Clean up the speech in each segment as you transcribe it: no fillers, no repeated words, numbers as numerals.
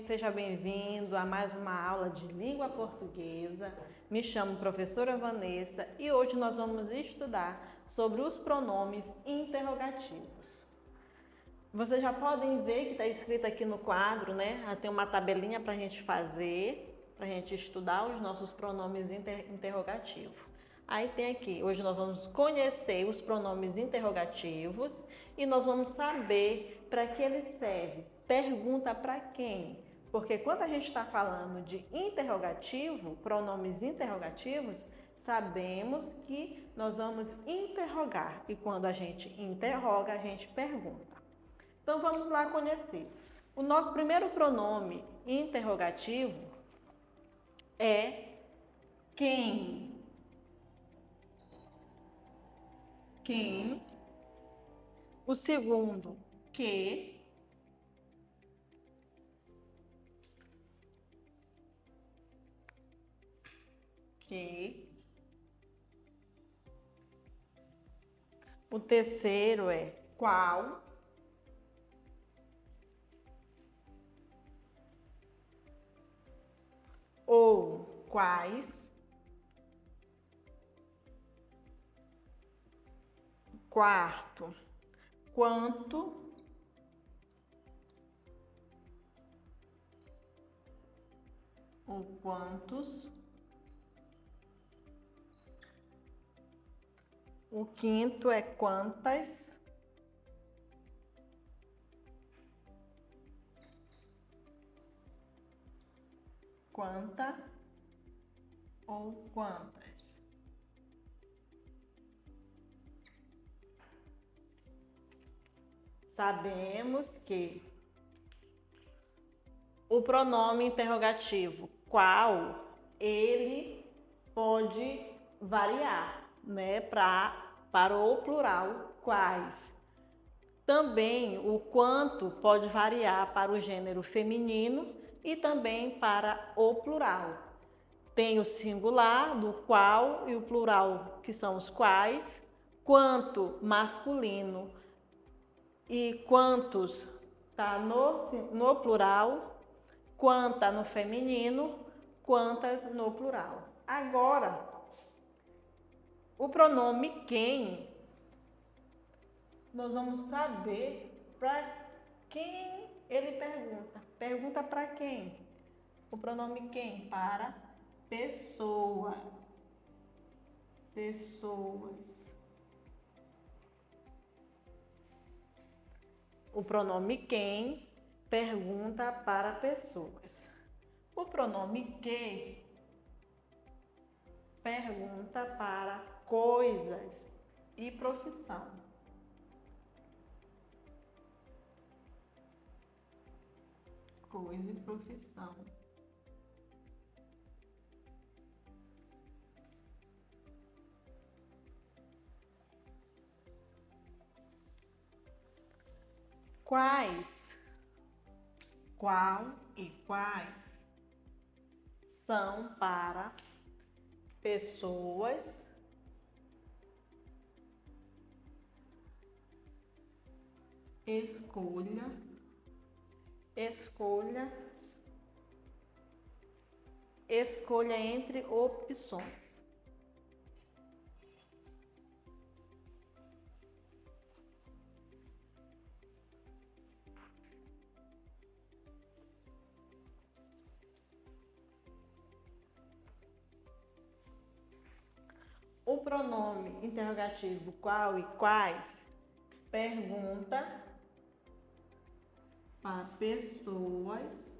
seja bem-vindo a mais uma aula de língua portuguesa. Me chamo professora Vanessa e hoje nós vamos estudar sobre os pronomes interrogativos. Vocês já podem ver que está escrito aqui no quadro, né? Tem uma tabelinha para a gente fazer, para a gente estudar os nossos pronomes interrogativos. Aí tem aqui, hoje nós vamos conhecer os pronomes interrogativos e nós vamos saber para que ele serve. Pergunta para quem? Porque quando a gente está falando de interrogativo, pronomes interrogativos, sabemos que nós vamos interrogar. E quando a gente interroga, a gente pergunta. Então vamos lá conhecer. O nosso primeiro pronome interrogativo é quem. Quem. O segundo, que. Que. O terceiro é qual. Ou quais. Quarto, quanto. Ou quantos. O quinto é quantas. Quanta ou quantas. Sabemos que o pronome interrogativo qual, ele pode variar, né, para o plural quais. Também o quanto pode variar para o gênero feminino e também para o plural. Tem o singular do qual e o plural, que são os quais, quanto masculino e quantos está no plural, quanta no feminino, quantas no plural. Agora, o pronome quem, nós vamos saber para quem ele pergunta. Pergunta para quem? O pronome quem? Para pessoa. Pessoas. O pronome quem pergunta para pessoas. O pronome que pergunta para coisas e profissão. Coisa e profissão. Quais, qual e quais são para pessoas, escolha, escolha, escolha entre opções. O pronome interrogativo qual e quais pergunta para pessoas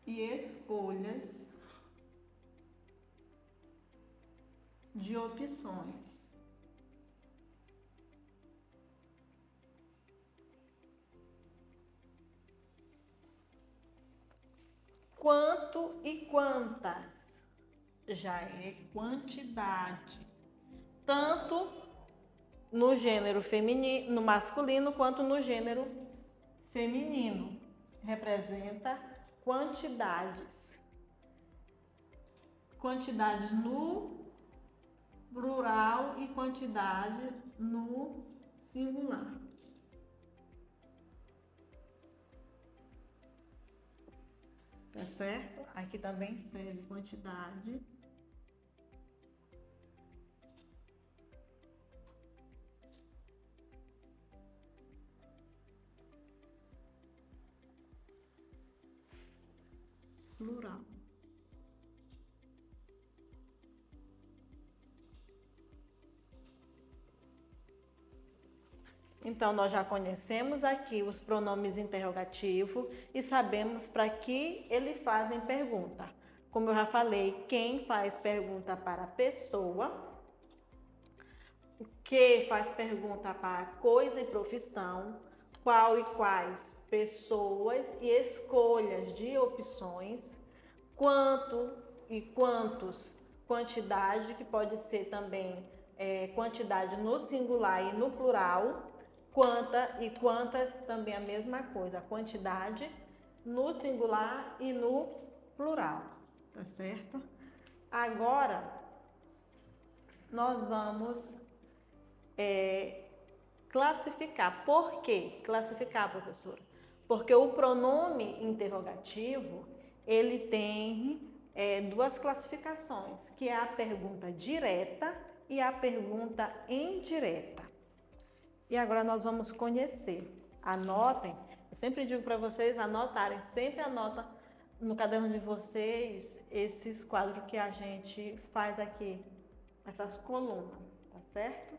e escolhas de opções. Quanto e quantas já é quantidade, tanto no gênero feminino, no masculino, quanto no gênero feminino. Representa quantidades. Quantidade no plural e quantidade no singular. certo? Aqui também serve quantidade. Plural. Então, nós já conhecemos aqui os pronomes interrogativos e sabemos para que eles fazem pergunta. Como eu já falei, quem faz pergunta para a pessoa, o que faz pergunta para coisa e profissão, qual e quais pessoas e escolhas de opções, quanto e quantos, quantidade, que pode ser também quantidade no singular e no plural, quanta e quantas também a mesma coisa, quantidade no singular e no plural, tá certo? Agora, nós vamos classificar. Por que classificar, professora? Porque o pronome interrogativo, ele tem duas classificações, que é a pergunta direta e a pergunta indireta. E agora nós vamos conhecer. Anotem, eu sempre digo para vocês anotarem, sempre anota no caderno de vocês esses quadros que a gente faz aqui, essas colunas, tá certo?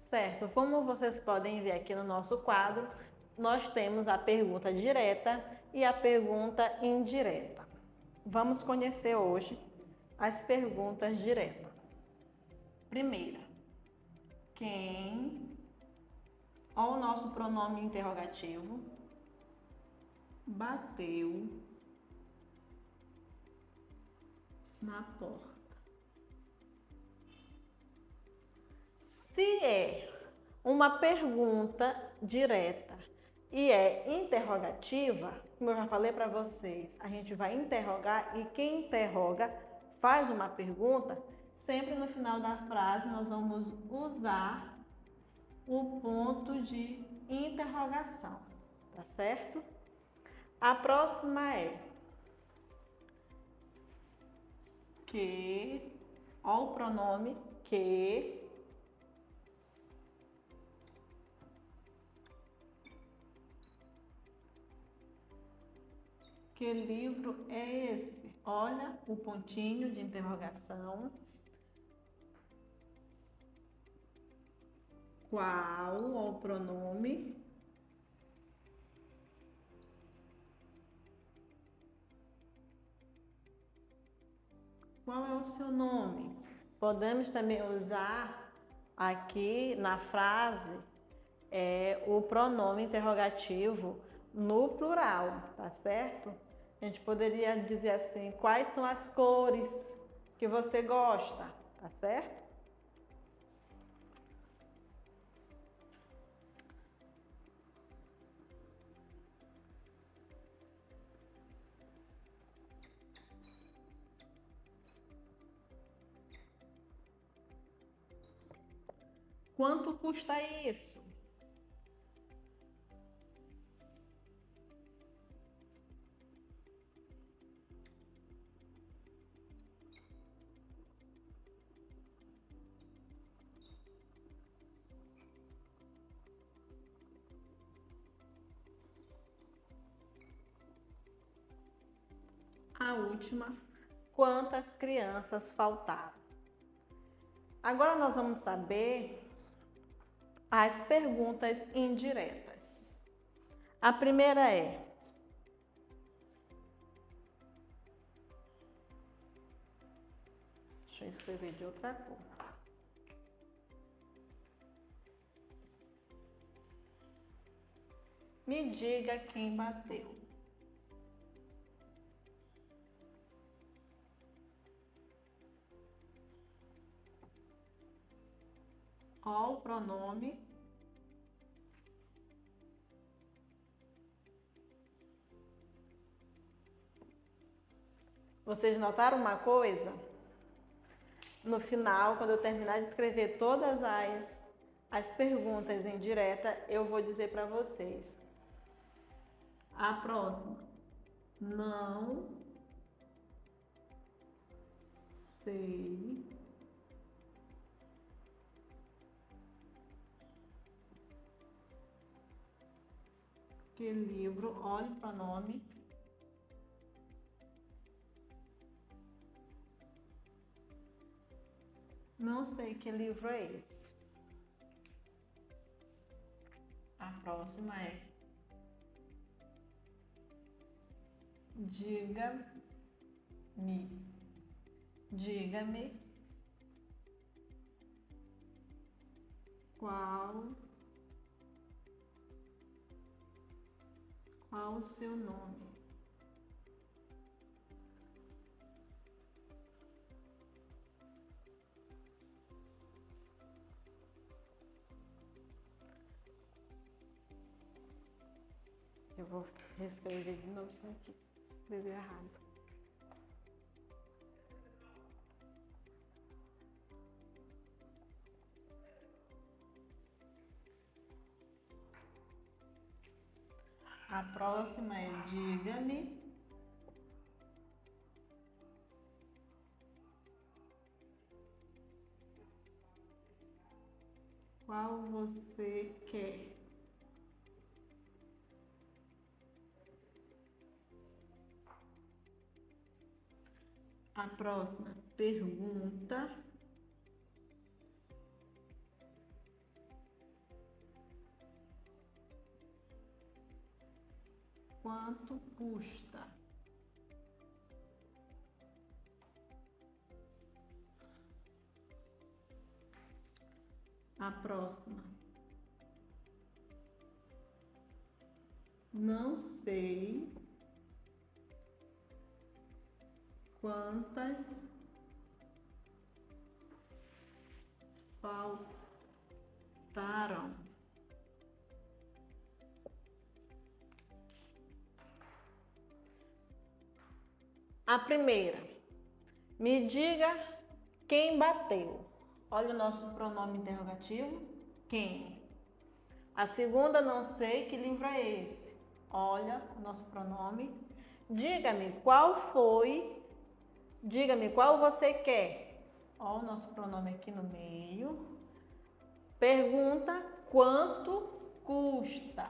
Certo, como vocês podem ver aqui no nosso quadro, nós temos a pergunta direta e a pergunta indireta. Vamos conhecer hoje as perguntas diretas. Primeira, quem, ó o nosso pronome interrogativo, bateu na porta? Se é uma pergunta direta e é interrogativa, como eu já falei para vocês, a gente vai interrogar e quem interroga faz uma pergunta, sempre no final da frase nós vamos usar o ponto de interrogação, tá certo? A próxima é que, ó o pronome que. Que livro é esse? Olha o pontinho de interrogação. Qual o pronome? Qual é o seu nome? Podemos também usar aqui na frase o pronome interrogativo no plural, tá certo? A gente poderia dizer assim, quais são as cores que você gosta, tá certo? Quanto custa isso? A última, quantas crianças faltaram? Agora nós vamos saber as perguntas indiretas. A primeira é: deixa eu escrever de outra cor. Me diga quem bateu. Ó o pronome. Vocês notaram uma coisa? No final, quando eu terminar de escrever todas as perguntas em direta, eu vou dizer para vocês. A próxima. Não sei que livro, olha o pronome. Não sei que livro é esse. A próxima é: diga-me qual o seu nome. Eu vou reescrever de novo isso aqui, escrevi errado. A próxima é: diga-me qual você quer. A próxima pergunta: quanto custa? A próxima: não sei quantas faltaram. A primeira: me diga quem bateu. Olha o nosso pronome interrogativo, quem. A segunda: não sei que livro é esse. Olha o nosso pronome. Diga-me qual foi. Diga-me qual você quer. Olha o nosso pronome aqui no meio. Pergunta: quanto custa?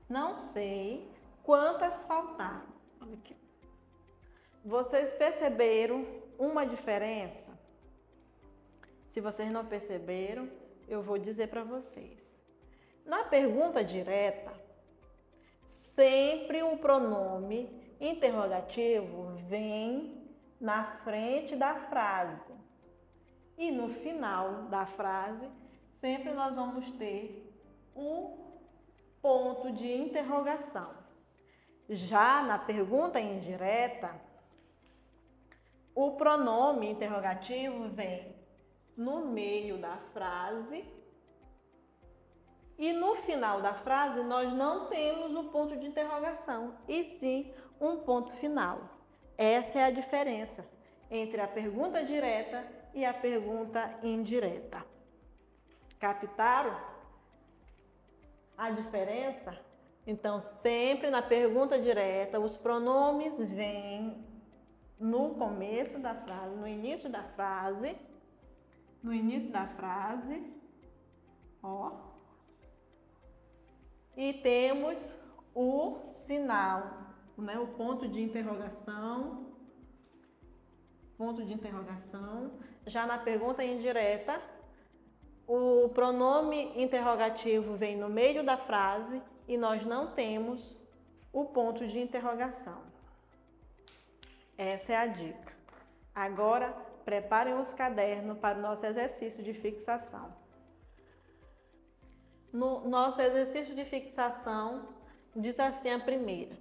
Não sei quantas faltaram. Olha aqui. Vocês perceberam uma diferença? Se vocês não perceberam, eu vou dizer para vocês. Na pergunta direta, sempre o pronome interrogativo vem na frente da frase. E no final da frase, sempre nós vamos ter o ponto de interrogação. Já na pergunta indireta, o pronome interrogativo vem no meio da frase e no final da frase nós não temos o ponto de interrogação, e sim um ponto final. Essa é a diferença entre a pergunta direta e a pergunta indireta. Captaram a diferença? Então, sempre na pergunta direta, os pronomes vêm no começo da frase, no início da frase, ó. E temos o sinal, né? O ponto de interrogação. Já na pergunta indireta, o pronome interrogativo vem no meio da frase e nós não temos o ponto de interrogação. Essa é a dica. Agora, preparem os cadernos para o nosso exercício de fixação. No nosso exercício de fixação, diz assim a primeira: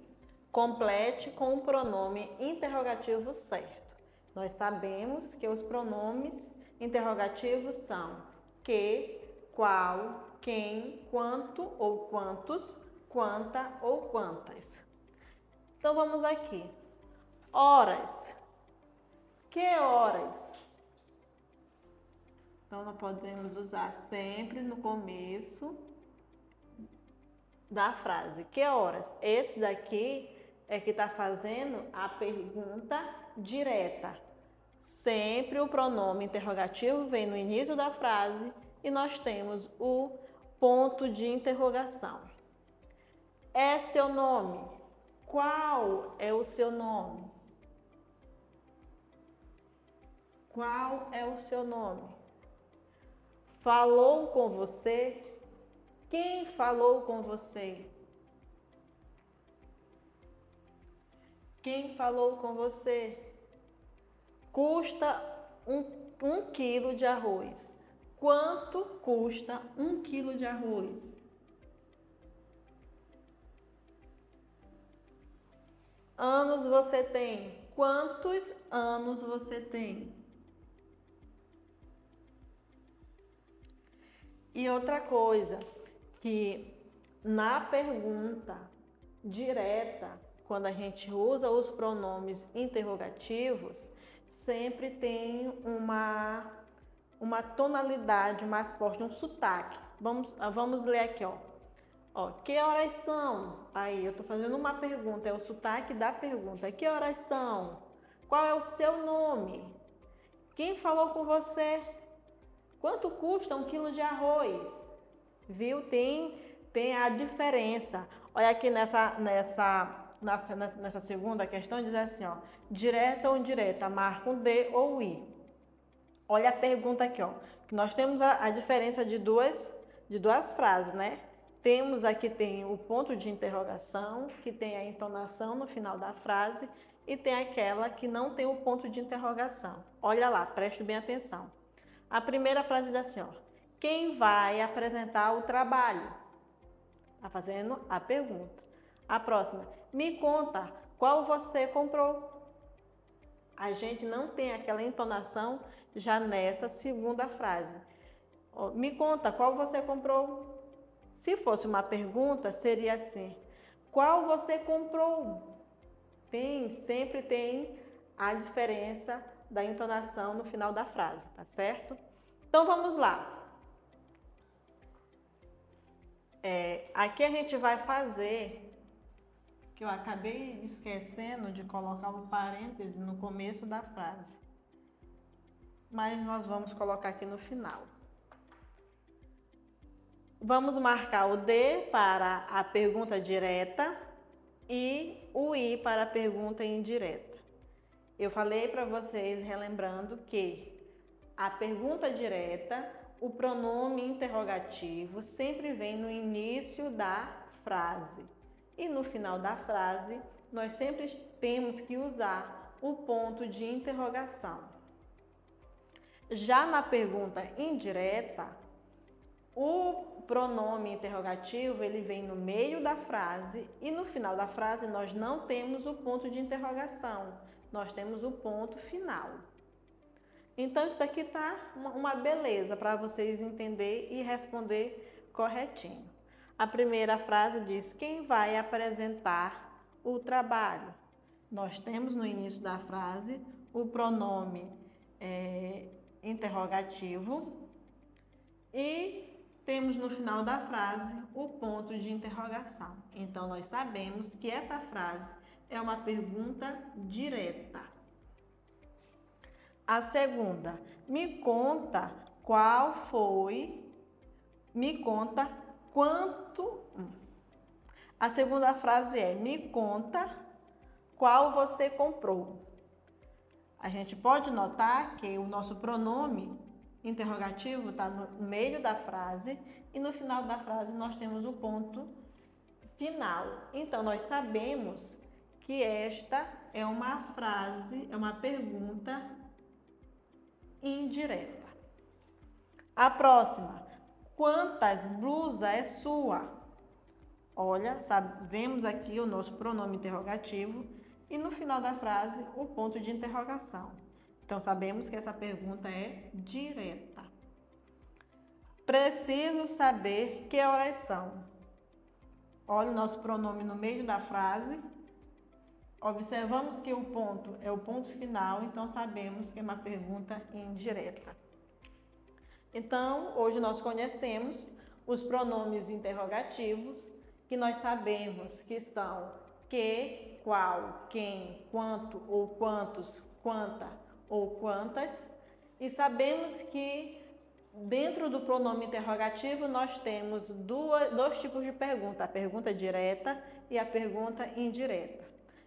complete com o pronome interrogativo certo. Nós sabemos que os pronomes interrogativos são que, qual, quem, quanto ou quantos, quanta ou quantas. Então vamos aqui. Horas. Que horas? Então nós podemos usar sempre no começo da frase. Que horas? Esse daqui é que está fazendo a pergunta direta. Sempre o pronome interrogativo vem no início da frase e nós temos o ponto de interrogação. É seu nome? Qual é o seu nome? Qual é o seu nome? Falou com você? Quem falou com você? Quem falou com você? Custa um quilo de arroz. Quanto custa 1 quilo de arroz? Anos você tem? Quantos anos você tem? E outra coisa, que na pergunta direta, quando a gente usa os pronomes interrogativos, sempre tem uma tonalidade mais forte, um sotaque. Vamos ler aqui, ó. Que horas são? Aí eu estou fazendo uma pergunta, é o sotaque da pergunta. Que horas são? Qual é o seu nome? Quem falou com você? Quanto custa 1 quilo de arroz? Viu? Tem a diferença. Olha aqui nessa segunda questão, diz assim, ó. Direta ou indireta, marca um D ou I. Olha a pergunta aqui, ó. Nós temos a diferença de duas frases, né? Temos aqui tem o ponto de interrogação, que tem a entonação no final da frase, e tem aquela que não tem o ponto de interrogação. Olha lá, preste bem atenção. A primeira frase diz assim, ó. Quem vai apresentar o trabalho? Está fazendo a pergunta. A próxima. Me conta, qual você comprou? A gente não tem aquela entonação já nessa segunda frase. Me conta, qual você comprou? Se fosse uma pergunta, seria assim. Qual você comprou? Sempre tem a diferença da entonação no final da frase, tá certo? Então vamos lá. Aqui a gente vai fazer, que eu acabei esquecendo de colocar um parêntese no começo da frase, mas nós vamos colocar aqui no final. Vamos marcar o D para a pergunta direta e o I para a pergunta indireta. Eu falei para vocês, relembrando, que a pergunta direta, o pronome interrogativo sempre vem no início da frase. E no final da frase, nós sempre temos que usar o ponto de interrogação. Já na pergunta indireta, o pronome interrogativo, ele vem no meio da frase e no final da frase nós não temos o ponto de interrogação, nós temos o ponto final. Então isso aqui tá uma beleza para vocês entenderem e responder corretinho. A primeira frase diz: quem vai apresentar o trabalho? Nós temos no início da frase o pronome interrogativo e temos no final da frase o ponto de interrogação. Então, nós sabemos que essa frase é uma pergunta direta. A segunda, me conta qual foi, me conta quanto. A segunda frase é: me conta qual você comprou. A gente pode notar que o nosso pronome interrogativo está no meio da frase e no final da frase nós temos o ponto final. Então, nós sabemos que esta é uma frase, é uma pergunta indireta. A próxima, quantas blusas é sua? Olha, vemos aqui o nosso pronome interrogativo e no final da frase o ponto de interrogação. Então, sabemos que essa pergunta é direta. Preciso saber que horas são. Olha o nosso pronome no meio da frase. Observamos que o ponto é o ponto final, então sabemos que é uma pergunta indireta. Então, hoje nós conhecemos os pronomes interrogativos, que nós sabemos que são que, qual, quem, quanto ou quantos, quanta ou quantas, e sabemos que dentro do pronome interrogativo nós temos dois tipos de pergunta, a pergunta direta e a pergunta indireta.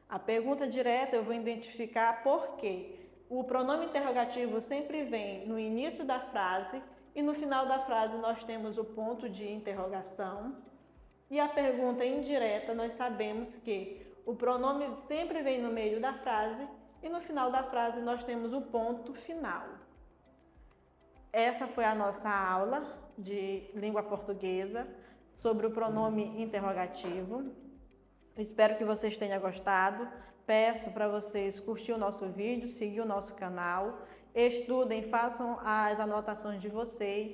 A pergunta direta eu vou identificar por quê. O pronome interrogativo sempre vem no início da frase e no final da frase nós temos o ponto de interrogação. E a pergunta indireta nós sabemos que o pronome sempre vem no meio da frase e no final da frase nós temos o ponto final. Essa foi a nossa aula de língua portuguesa sobre o pronome interrogativo. Espero que vocês tenham gostado. Peço para vocês curtir o nosso vídeo, seguir o nosso canal, estudem, façam as anotações de vocês.